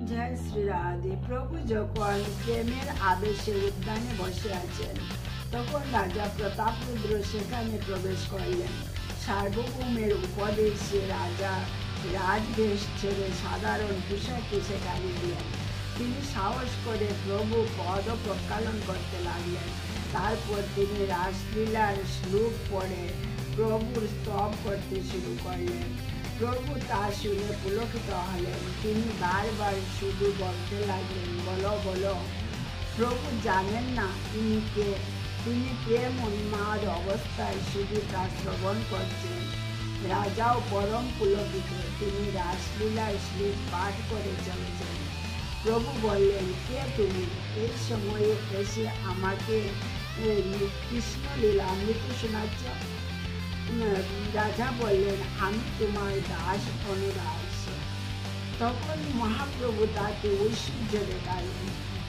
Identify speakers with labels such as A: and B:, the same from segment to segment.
A: জয় শ্রী রাধে। প্রভু যখন প্রেমের আবেশে উদ্যানে বসে আছেন, তখন রাজা প্রতাপরুদ্র সেখানে প্রবেশ করলেন। সার্বভৌমের উপদেশে রাজা রাজবেশ ছেড়ে সাধারণ পোশাকে সেখানে এলেন। তিনি সাহস করে প্রভু পদ প্রক্ষালন করতে লাগলেন। তারপর তিনি রাসলীলার শ্লোক পড়ে প্রভুর স্তব করতে শুরু করলেন। প্রভু তা শুনে পুলকিত হলেন। তিনি বারবার শুধু বলতে লাগলেন, বলো বলো। প্রভু জানেন না তিনি কে। তিনি প্রেম উন্মাদ অবস্থায় শুধু তা শ্রবণ করছেন। রাজাও পরম পুলকিত। তিনি রাসলীলার শ্লোক পাঠ করে চলেছেন। প্রভু বললেন, কে তুমি? এই সময়ে এসে আমাকে কৃষ্ণলীলা অমৃত শোনাচ্ছ? রাজা বললেন, আমি তোমার দাস অনুদাস। তখন মহাপ্রভু তাকে ঐশ্বর্য দেখালেন।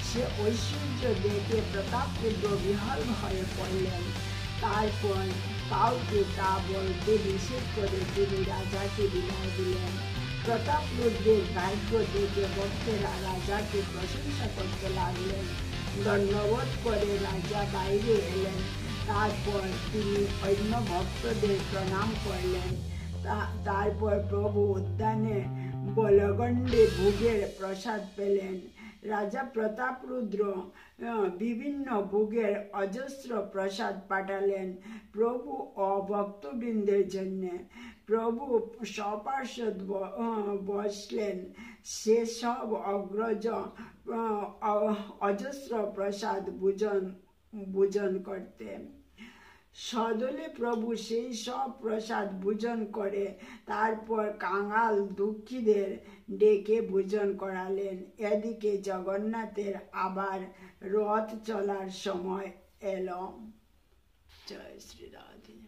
A: সে ঐশ্বর্য দেখে প্রতাপরুদ্র বিহ্বল হয়ে পড়লেন। তারপর কাউকে তা বলতে নিষেধ করে তিনি রাজাকে বিদায় দিলেন। প্রতাপরুদ্রের ভাগ্য দেখে ভক্তেরা রাজাকে প্রশংসা করতে লাগলেন। দণ্ডবোধ করে রাজা বাইরে এলেন। তারপর তিনি অন্য ভক্তদের প্রণাম করলেন। তারপর প্রভু উদ্যানে বলগণ্ডে ভোগের প্রসাদ পেলেন। রাজা প্রতাপরুদ্র বিভিন্ন ভোগের অজস্র প্রসাদ পাঠালেন প্রভু ও ভক্তবৃন্দের জন্য। প্রভু সপার্ষদ বসলেন সেসব অগ্রজ অজস্র প্রসাদ ভোজন করতে। সদলে প্রভু সেই সব প্রসাদ ভোজন করে তারপর কাঙাল দুঃখীদের ডেকে ভোজন করালেন। এদিকে জগন্নাথের আবার রথ চলার সময় এলো। জয় শ্রী রাধে।